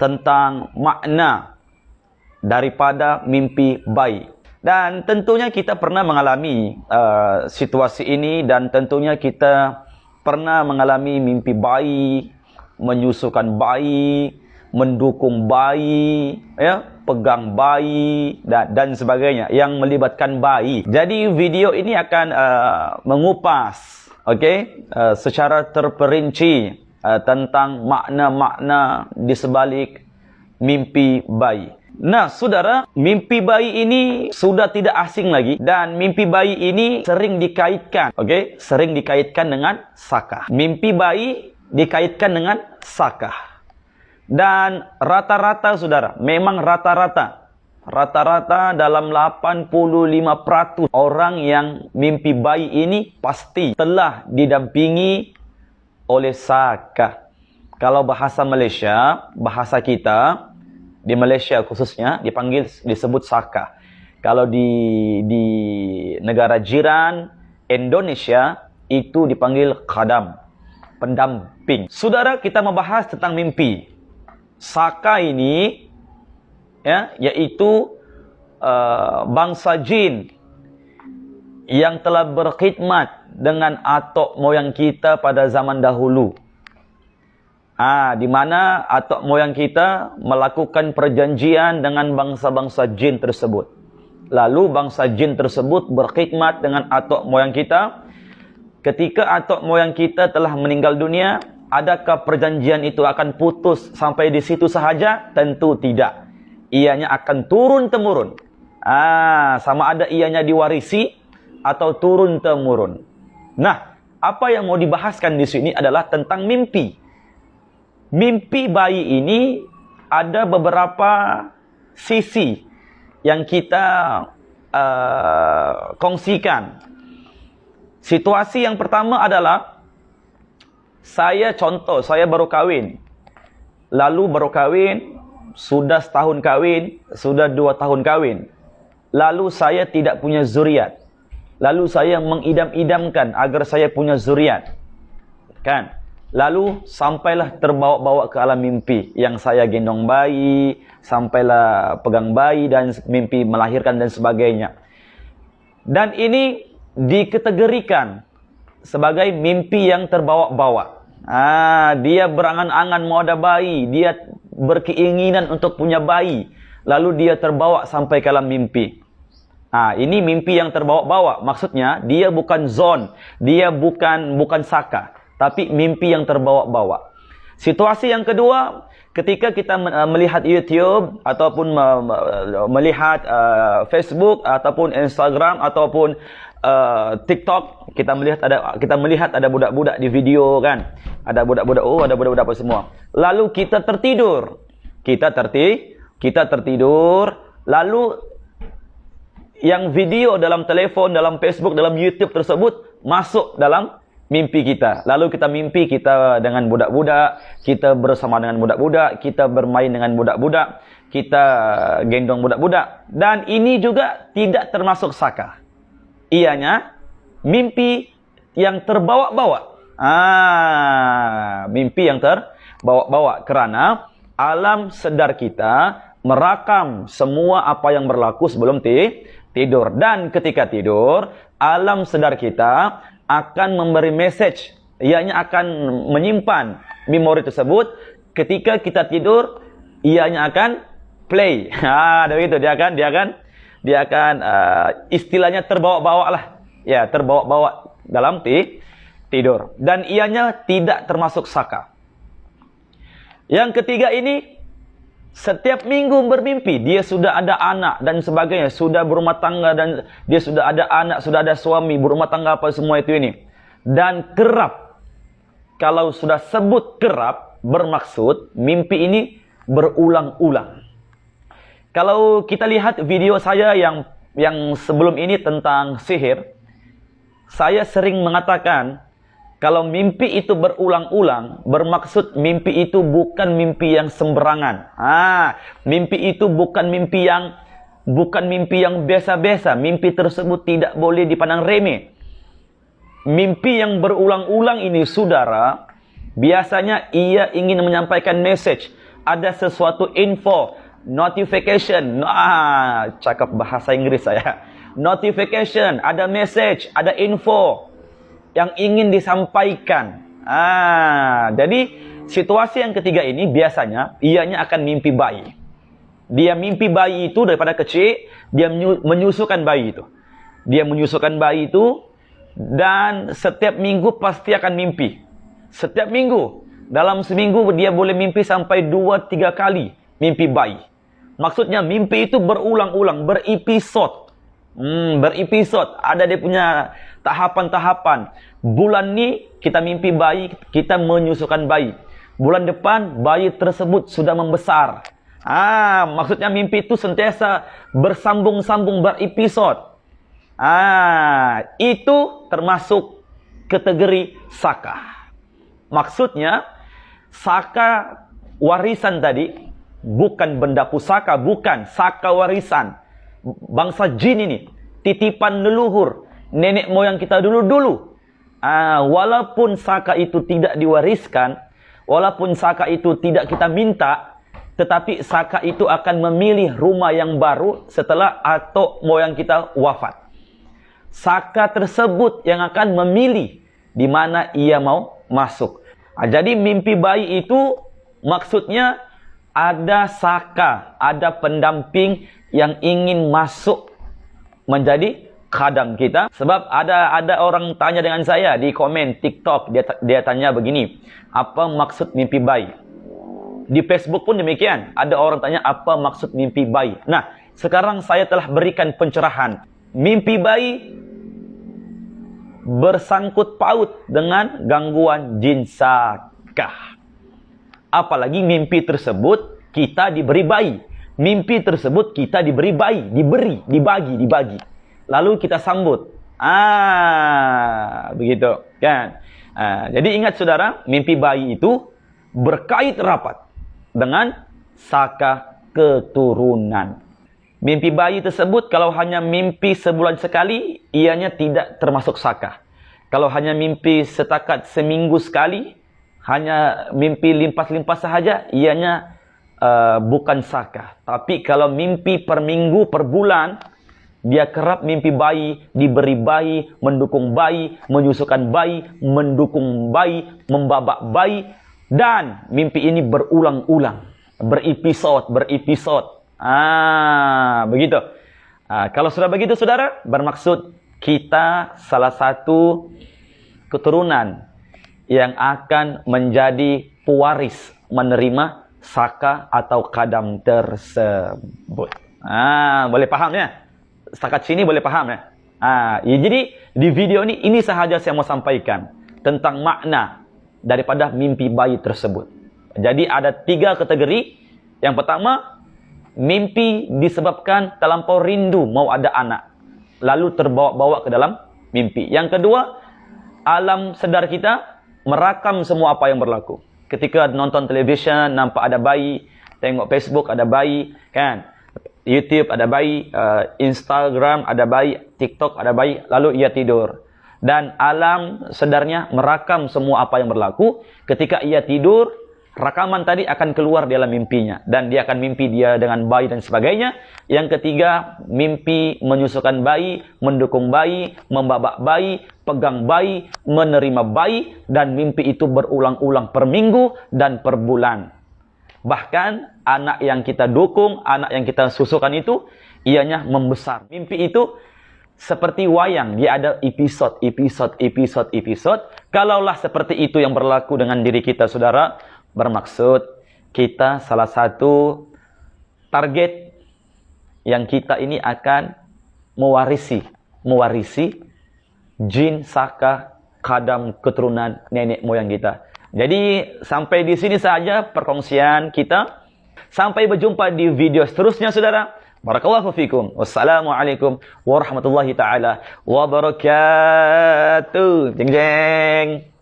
tentang makna daripada mimpi bayi. Dan tentunya kita pernah mengalami situasi ini, dan tentunya kita pernah mengalami mimpi bayi, menyusukan bayi, mendukung bayi, ya, pegang bayi dan sebagainya yang melibatkan bayi. Jadi video ini akan mengupas, secara terperinci tentang makna-makna di sebalik mimpi bayi. Nah, saudara, mimpi bayi ini sudah tidak asing lagi, dan mimpi bayi ini sering dikaitkan, sering dikaitkan dengan sakah. Mimpi bayi dikaitkan dengan sakah. Dan rata-rata, saudara, memang rata-rata dalam 85% orang yang mimpi bayi ini pasti telah didampingi oleh sakah. Kalau bahasa Malaysia, bahasa kita di Malaysia khususnya disebut sakah. Kalau di negara jiran Indonesia itu dipanggil khadam, pendamping. Saudara, kita membahas tentang mimpi. Sakah ini, ya, yaitu bangsa jin yang telah berkhidmat dengan atok moyang kita pada zaman dahulu. Di mana atok moyang kita melakukan perjanjian dengan bangsa-bangsa jin tersebut. Lalu bangsa jin tersebut berkhidmat dengan atok moyang kita. Ketika atok moyang kita telah meninggal dunia, adakah perjanjian itu akan putus sampai di situ sahaja? Tentu tidak. Ianya akan turun-temurun. Sama ada ianya diwarisi atau turun-temurun. Nah, apa yang mau dibahaskan di sini adalah tentang mimpi. Mimpi bayi ini ada beberapa sisi yang kita kongsikan. Situasi yang pertama adalah saya baru kahwin. Lalu baru kahwin, sudah setahun kahwin, sudah 2 tahun kahwin. Lalu saya tidak punya zuriat. Lalu saya mengidam-idamkan agar saya punya zuriat. Kan? Lalu sampailah terbawa-bawa ke alam mimpi yang saya gendong bayi, sampailah pegang bayi dan mimpi melahirkan dan sebagainya. Dan ini dikategorikan sebagai mimpi yang terbawa-bawa. Dia berangan-angan mau ada bayi, dia berkeinginan untuk punya bayi, lalu dia terbawa sampai ke alam mimpi. Ini mimpi yang terbawa-bawa. Maksudnya dia bukan zon, dia bukan sakah, tapi mimpi yang terbawa-bawa. Situasi yang kedua, ketika kita melihat YouTube ataupun melihat Facebook ataupun Instagram ataupun TikTok, kita melihat ada budak-budak di video, kan? Ada budak-budak, ada budak-budak apa semua. Lalu kita tertidur. Kita tertidur, lalu yang video dalam telefon, dalam Facebook, dalam YouTube tersebut masuk dalam mimpi kita. Lalu kita mimpi kita dengan budak-budak, kita bersama dengan budak-budak, kita bermain dengan budak-budak, kita gendong budak-budak. Dan ini juga tidak termasuk sakah. Ianya mimpi yang terbawa-bawa. Mimpi yang terbawa-bawa kerana alam sedar kita merakam semua apa yang berlaku sebelum tidur. Dan ketika tidur, alam sedar kita akan memberi message, ianya akan menyimpan memori tersebut. Ketika kita tidur, ianya akan play. Begitu, dia akan istilahnya terbawa-bawa lah. Ya, terbawa-bawa dalam tidur. Dan ianya tidak termasuk sakah. Yang ketiga ini, setiap minggu bermimpi dia sudah ada anak dan sebagainya, sudah berumah tangga dan dia sudah ada anak, sudah ada suami, berumah tangga apa semua itu ini. Dan kerap, kalau sudah sebut kerap, bermaksud mimpi ini berulang-ulang. Kalau kita lihat video saya yang sebelum ini tentang sihir, saya sering mengatakan kalau mimpi itu berulang-ulang, bermaksud mimpi itu bukan mimpi yang sembarangan. Mimpi itu bukan mimpi yang biasa-biasa. Mimpi tersebut tidak boleh dipandang remeh. Mimpi yang berulang-ulang ini, saudara, biasanya ia ingin menyampaikan message ada sesuatu info, notification, cakap bahasa Inggris saya. Notification, ada message, ada info yang ingin disampaikan. Jadi situasi yang ketiga ini biasanya ianya akan mimpi bayi. Dia mimpi bayi itu daripada kecil, dia menyusukan bayi itu. Dia menyusukan bayi itu dan setiap minggu pasti akan mimpi. Setiap minggu, dalam seminggu dia boleh mimpi sampai 2-3 kali mimpi bayi. Maksudnya mimpi itu berulang-ulang, berepisod. Berepisod, ada dia punya tahapan-tahapan. Bulan ni kita mimpi bayi, kita menyusukan bayi. Bulan depan bayi tersebut sudah membesar. Maksudnya mimpi itu sentiasa bersambung-sambung, berepisod. Itu termasuk kategori saka. Maksudnya saka warisan tadi bukan benda pusaka, bukan saka warisan. Bangsa jin ini, titipan leluhur, nenek moyang kita dulu-dulu. Walaupun saka itu tidak diwariskan, walaupun saka itu tidak kita minta, tetapi saka itu akan memilih rumah yang baru setelah atuk moyang kita wafat. Saka tersebut yang akan memilih di mana ia mau masuk. Jadi mimpi bayi itu maksudnya ada saka, ada pendamping yang ingin masuk menjadi khadam kita. Sebab ada orang tanya dengan saya di komen TikTok, dia tanya begini, apa maksud mimpi bayi? Di Facebook pun demikian, ada orang tanya apa maksud mimpi bayi. Nah, sekarang saya telah berikan pencerahan. Mimpi bayi bersangkut paut dengan gangguan jin saka. Apalagi mimpi tersebut kita diberi bayi. Mimpi tersebut kita diberi bayi, dibagi. Lalu kita sambut. Begitu kan. Jadi ingat saudara, mimpi bayi itu berkait rapat dengan saka keturunan. Mimpi bayi tersebut kalau hanya mimpi sebulan sekali, ianya tidak termasuk saka. Kalau hanya mimpi setakat seminggu sekali, hanya mimpi limpas-limpas sahaja, ianya bukan saka. Tapi kalau mimpi per minggu, per bulan, dia kerap mimpi bayi, diberi bayi, mendukung bayi, menyusukan bayi, mendukung bayi, membabak bayi, dan mimpi ini berulang-ulang, berepisod. Begitu. Kalau sudah begitu saudara, bermaksud kita salah satu keturunan yang akan menjadi pewaris menerima saka atau khadam tersebut. Boleh paham ya? Setakat sini boleh paham ya? Jadi di video ini sahaja saya mau sampaikan tentang makna daripada mimpi bayi tersebut. Jadi ada 3 kategori. Yang pertama, mimpi disebabkan terlampau rindu mau ada anak, lalu terbawa-bawa ke dalam mimpi. Yang kedua, alam sedar kita merakam semua apa yang berlaku. Ketika nonton televisyen, nampak ada bayi, tengok Facebook ada bayi, kan? YouTube ada bayi, Instagram ada bayi, TikTok ada bayi, lalu ia tidur. Dan alam sedarnya merakam semua apa yang berlaku. Ketika ia tidur, rakaman tadi akan keluar dalam mimpinya. Dan dia akan mimpi dia dengan bayi dan sebagainya. Yang ketiga, mimpi menyusukan bayi, mendukung bayi, membabak bayi, pegang bayi, menerima bayi. Dan mimpi itu berulang-ulang per minggu dan per bulan. Bahkan anak yang kita dukung, anak yang kita susukan itu, ianya membesar. Mimpi itu seperti wayang, dia ada episod. Kalaulah seperti itu yang berlaku dengan diri kita, saudara, bermaksud kita salah satu target yang kita ini akan mewarisi jin saka khadam keturunan nenek moyang kita. Jadi sampai di sini saja perkongsian kita. Sampai berjumpa di video seterusnya, saudara. Barakallahu fikum. Wassalamualaikum warahmatullahi taala wabarakatuh. Jeng jeng.